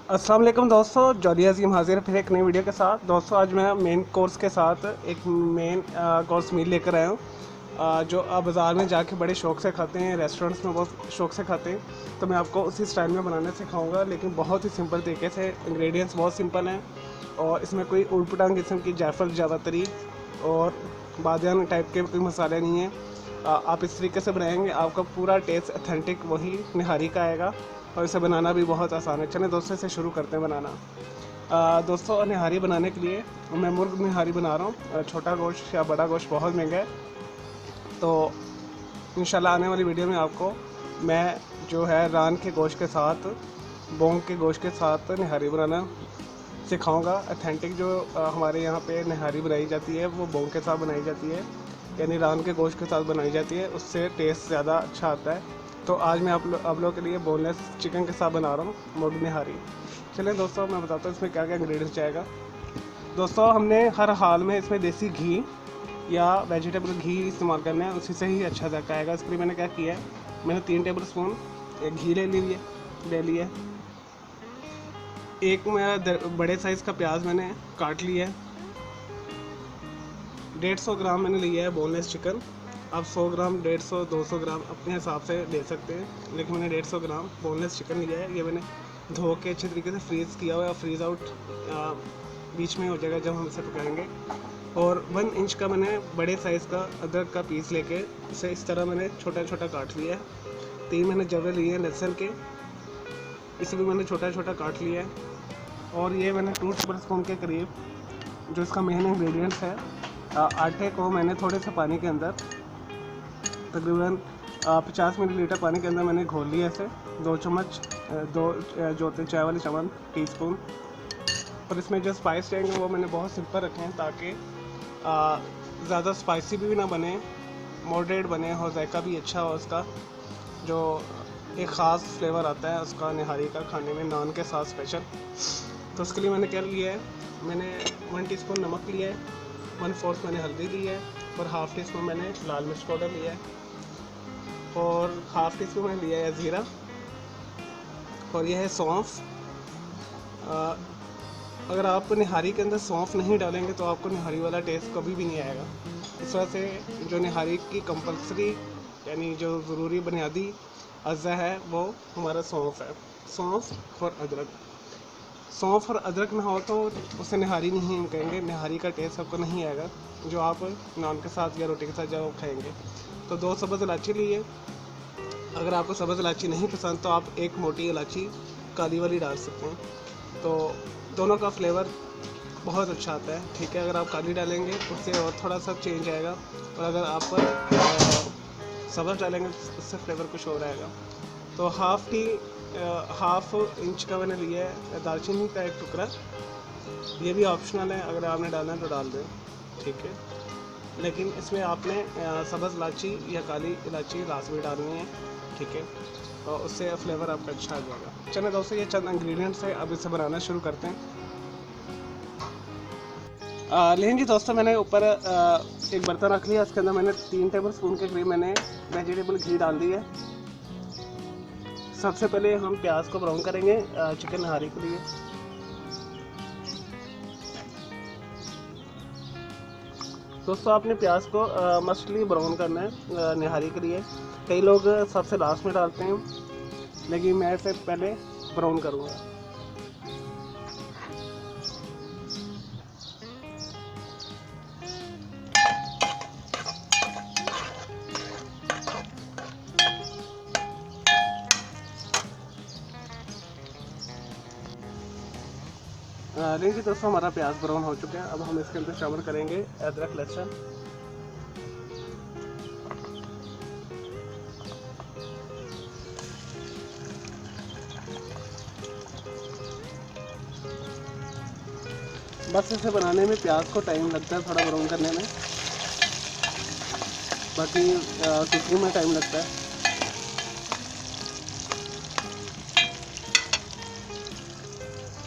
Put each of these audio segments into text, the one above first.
अस्सलाम वालेकुम दोस्तों, जॉली अजीम हाजिर फिर एक नई वीडियो के साथ। दोस्तों आज मैं मेन कोर्स के साथ एक मेन कोर्स मील लेकर आया हूँ, जो आप बाज़ार में जाके बड़े शौक़ से खाते हैं, रेस्टोरेंट्स में बहुत शौक़ से खाते हैं। तो मैं आपको उसी स्टाइल में बनाना सिखाऊंगा, लेकिन बहुत ही सिंपल तरीके से। इंग्रेडिएंट्स बहुत सिंपल हैं और इसमें कोई ऊट पटांग किस्म की जायफल ज़्यादातरी और बादियान टाइप के कोई मसाले नहीं हैं। आप इस तरीके से बनाएंगे, आपका पूरा टेस्ट अथेंटिक वही निहारी का आएगा और इसे बनाना भी बहुत आसान है। चलें दोस्तों इसे शुरू करते हैं बनाना। दोस्तों निहारी बनाने के लिए मैं मुर्ग निहारी बना रहा हूँ। छोटा गोश्त या बड़ा गोश्त बहुत महंगा है, तो इंशाल्लाह आने वाली वीडियो में आपको मैं जो है रान के गोश्त के साथ, बोंग के गोश्त के साथ निहारी बनाना सिखाऊंगा। अथेंटिक जो हमारे यहाँ पे निहारी बनाई जाती है वो बोंग के साथ बनाई जाती है, यानी रान के गोश्त के साथ बनाई जाती है, उससे टेस्ट ज़्यादा अच्छा आता है। तो आज मैं आप लोगों के लिए बोनलेस चिकन के साथ बना रहा हूँ मुर्ग निहारी। चलिए दोस्तों मैं बताता हूँ इसमें क्या क्या इंग्रेडिएंट्स जाएगा। दोस्तों हमने हर हाल में इसमें देसी घी या वेजिटेबल घी इस्तेमाल करना है, उसी से ही अच्छा जायका आएगा। इसके लिए मैंने क्या किया है, मैंने 3 टेबल स्पून घी ले लिए। एक मेरा बड़े साइज़ का प्याज मैंने काट लिया है। 150 ग्राम मैंने लिया है बोनलेस चिकन। आप 100 ग्राम, 150, 200 ग्राम अपने हिसाब से ले सकते हैं, लेकिन मैंने 150 ग्राम बोनलेस चिकन लिया है। ये मैंने धो के अच्छे तरीके से फ्रीज़ किया हुआ है। फ्रीज़ आउट बीच में हो जाएगा जब हम इसे पकाएंगे। और 1 इंच का मैंने बड़े साइज़ का अदरक का पीस लेके इसे इस तरह मैंने छोटा छोटा काट लिया है। 3 मैंने जवे लिए हैं लहसुन के, इसे भी मैंने छोटा छोटा काट लिया है। और ये मैंने 2 टेबल स्पून के करीब जो इसका मेन इंग्रेडिएंट्स है, आटे को मैंने थोड़े से पानी के अंदर तकरीबन 50 मिलीलीटर पानी के अंदर मैंने घोल लिया इसे। 2 चम्मच, 2 जो चाय वाली चम्मच टीस्पून। और इसमें जो स्पाइस रहेंगे वो मैंने बहुत सिंपल रखे हैं, ताकि ज़्यादा स्पाइसी भी ना बने, मॉडरेट बने और जायका भी अच्छा हो उसका। जो एक ख़ास फ्लेवर आता है उसका निहारी का खाने में, नान के साथ स्पेशल। तो उसके लिए मैंने क्या लिया है, मैंने 1 टीस्पून नमक लिया है, 1/4 मैंने हल्दी ली है और हाफ़ टी स्पून मैंने लाल मिर्च पाउडर लिया है और हाफ़ टी स्पून मैंने लिया है ज़ीरा। और यह है सौंफ। अगर आप निहारी के अंदर सौंफ नहीं डालेंगे तो आपको निहारी वाला टेस्ट कभी भी नहीं आएगा। इस वजह से जो निहारी की कंपल्सरी यानी जो ज़रूरी बुनियादी अज़्ज़ा है वो हमारा सौंफ है। सौंफ और अदरक ना हो तो उसे निहारी नहीं कहेंगे, निहारी का टेस्ट आपको नहीं आएगा जो आप नान के साथ या रोटी के साथ जब खाएंगे। तो 2 सब्ज़ इलायची लिए। अगर आपको सब्ज़ इलायची नहीं पसंद तो आप 1 मोटी इलायची काली वाली डाल सकते हैं, तो दोनों का फ्लेवर बहुत अच्छा आता है। ठीक है, अगर आप काली डालेंगे उससे और थोड़ा सा चेंज आएगा, और अगर आप सब्ज़ डालेंगे उससे फ्लेवर कुछ और आएगा। तो हाफ़ इंच का मैंने लिया है दालचीनी का एक टुकड़ा। ये भी ऑप्शनल है, अगर आपने डालना है तो डाल दें, ठीक है। लेकिन इसमें आपने सब्ज़ इलायची या काली इलायची लाजमी डालनी है, ठीक है, और उससे फ्लेवर आपका अच्छा आ जाएगा। चलिए दोस्तों ये चंद इंग्रेडिएंट्स है, अब इसे बनाना शुरू करते हैं। लेकिन जी दोस्तों मैंने ऊपर एक बर्तन रख लिया, उसके अंदर मैंने 3 टेबल स्पून के करीब मैंने वेजिटेबल घी डाल दिया है। सबसे पहले हम प्याज को ब्राउन करेंगे चिकन निहारी के लिए। दोस्तों आपने प्याज को मस्टली ब्राउन करना है निहारी के लिए। कई लोग सबसे लास्ट में डालते हैं, लेकिन मैं इसे पहले ब्राउन करूँगा। देखिए दोस्तों हमारा प्याज ब्राउन हो चुका है। अब हम इसके अंदर शामिल करेंगे अदरक लहसुन। बस इसे बनाने में प्याज को टाइम लगता है थोड़ा ब्राउन करने में, बाकी कुकिंग में टाइम लगता है।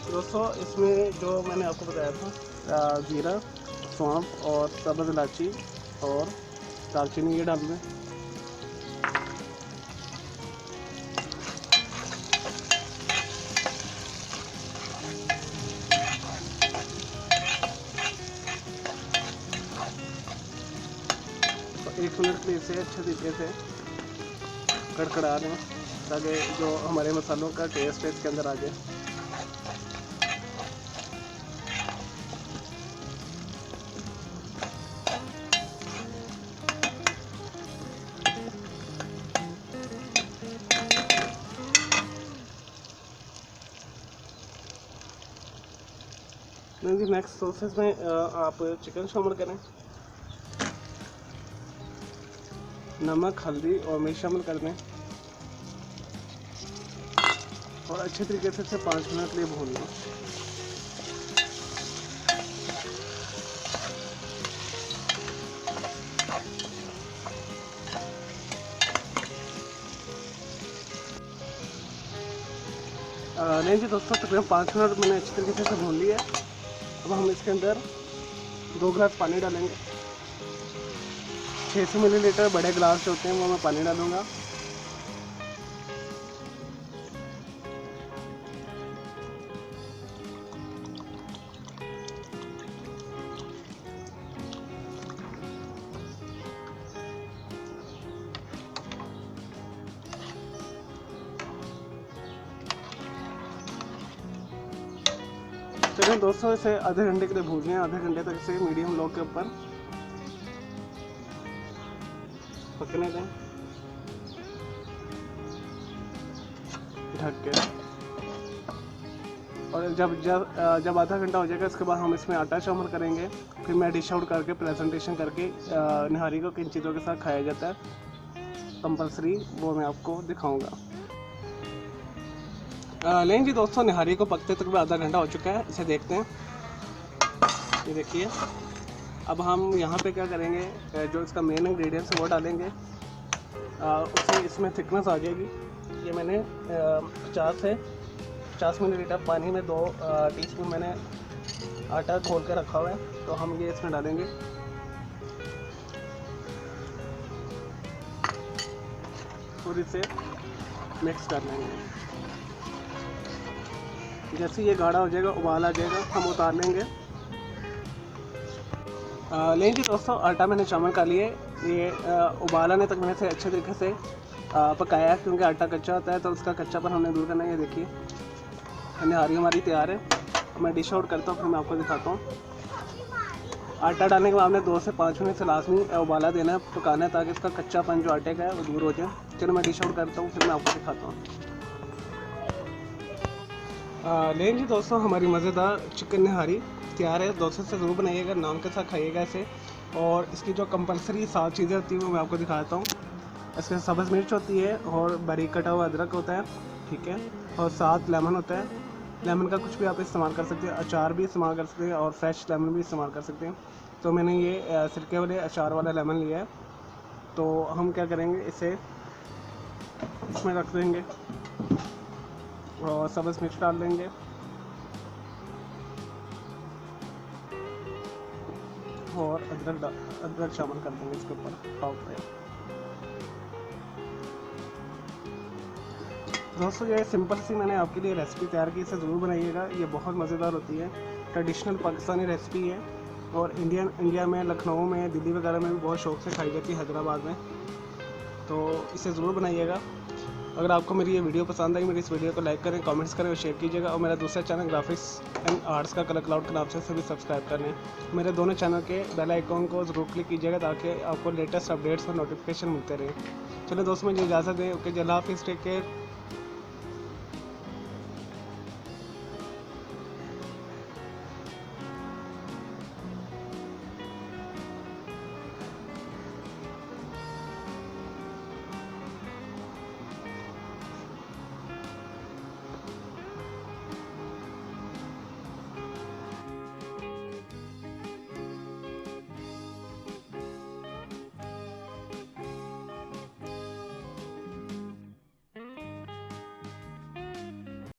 दोस्तों इसमें जो मैंने आपको बताया था ज़ीरा, सौंफ और सब्ज़ इलायची और दालचीनी ये डाल दें। 1 मिनट के लिए इसे अच्छे तरीके से कड़कड़ा लें ताकि जो हमारे मसालों का टेस्ट है इसके अंदर आ जाए। जी नेक्स्ट प्रोसेस में आप चिकन शामिल करें, नमक, हल्दी और मिर्च शामिल कर दें और अच्छे तरीके से इसे 5 मिनट के लिए भून लें। नहीं जी दोस्तों, तकरीबन 5 मिनट मैंने अच्छे तरीके से भून लिया है। अब हम इसके अंदर 2 गिलास पानी डालेंगे। 600 मिलीलीटर बड़े गिलास जो होते हैं वो मैं पानी डालूँगा। चलिए दोस्तों, इसे आधे घंटे के लिए भून लें। आधे घंटे तक इसे मीडियम लो के ऊपर पकने दें ढक के। और जब आधा घंटा हो जाएगा इसके बाद हम इसमें आटा शामिल करेंगे। फिर मैं डिश आउट करके प्रेजेंटेशन करके निहारी को किन चीज़ों के साथ खाया जाता है कंपलसरी, वो मैं आपको दिखाऊंगा। लेकिन जी दोस्तों, निहारी को पकते तक आधा घंटा हो चुका है। इसे देखते हैं, ये देखिए। अब हम यहाँ पे क्या करेंगे, जो इसका मेन इंग्रेडिएंट्स है वो डालेंगे। उससे इसमें थिकनेस आ जाएगी। ये मैंने 50 मिलीलीटर पानी में 2 टीस्पून मैंने आटा घोल के रखा हुआ है, तो हम ये इसमें डालेंगे। और इसे मिक्स कर लेंगे। जैसे ये गाढ़ा हो जाएगा, उबाल आ जाएगा, हम उतार लेंगे। लेकिन जी दोस्तों, आटा मैंने शामिल कर लिए। ये उबाल आने तक मैंने इसे अच्छे तरीके से पकाया, क्योंकि आटा कच्चा होता है तो उसका कच्चापन हमने दूर करना है। ये देखिए, निहारी हमारी तैयार है। मैं डिश आउट करता हूँ, फिर मैं आपको दिखाता हूँ। आटा डालने के बाद आपने 2 से 5 मिनट से लाजमी उबाला देना है, पकाना है, ताकि इसका कच्चापन जो आटे का है वो दूर हो जाए। चलो मैं डिश आउट करता हूँ, फिर मैं आपको दिखाता हूँ। लेकिन जी दोस्तों, हमारी मज़ेदार चिकन निहारी तैयार है। दोस्तों से ज़रूर बनाइएगा, नान के साथ खाइएगा इसे। और इसकी जो कंपलसरी 7 चीज़ें होती हैं वो मैं आपको दिखाता हूँ। इसके सब्ज़ मिर्च होती है और बारीक कटा हुआ अदरक होता है, ठीक है। और साथ लेमन होता है। लेमन का कुछ भी आप इस्तेमाल कर सकते हैं, अचार भी इस्तेमाल कर सकते हैं और फ्रेश लेमन भी इस्तेमाल कर सकते हैं। तो मैंने ये सिरके वाले अचार वाला लेमन लिया है। तो हम क्या करेंगे, इसे इसमें रख देंगे और सब्ज़ मिर्च डाल देंगे और अदरक शामिल कर देंगे इसके ऊपर टॉप पे। दोस्तों, ये सिंपल सी मैंने आपके लिए रेसिपी तैयार की, इसे ज़रूर बनाइएगा। ये बहुत मज़ेदार होती है, ट्रेडिशनल पाकिस्तानी रेसिपी है और इंडिया में, लखनऊ में, दिल्ली वगैरह में भी बहुत शौक़ से खाई जाती है, हैदराबाद में। तो इसे ज़रूर बनाइएगा। अगर आपको मेरी ये वीडियो पसंद आई, मेरी इस वीडियो को लाइक करें, कमेंट्स करें और शेयर कीजिएगा। और मेरा दूसरा चैनल ग्राफिक्स एंड आर्ट्स का कलर क्लाउड के नाम से सभी सब्सक्राइब कर लें। मेरे दोनों चैनल के बेल आइकॉन को ज़रूर क्लिक कीजिएगा ताकि आपको लेटेस्ट अपडेट्स और नोटिफिकेशन मिलते रहे। चलो दोस्तों, मुझे इजाज़त दें। ओके, अल्लाह हाफिज़, टेक केयर।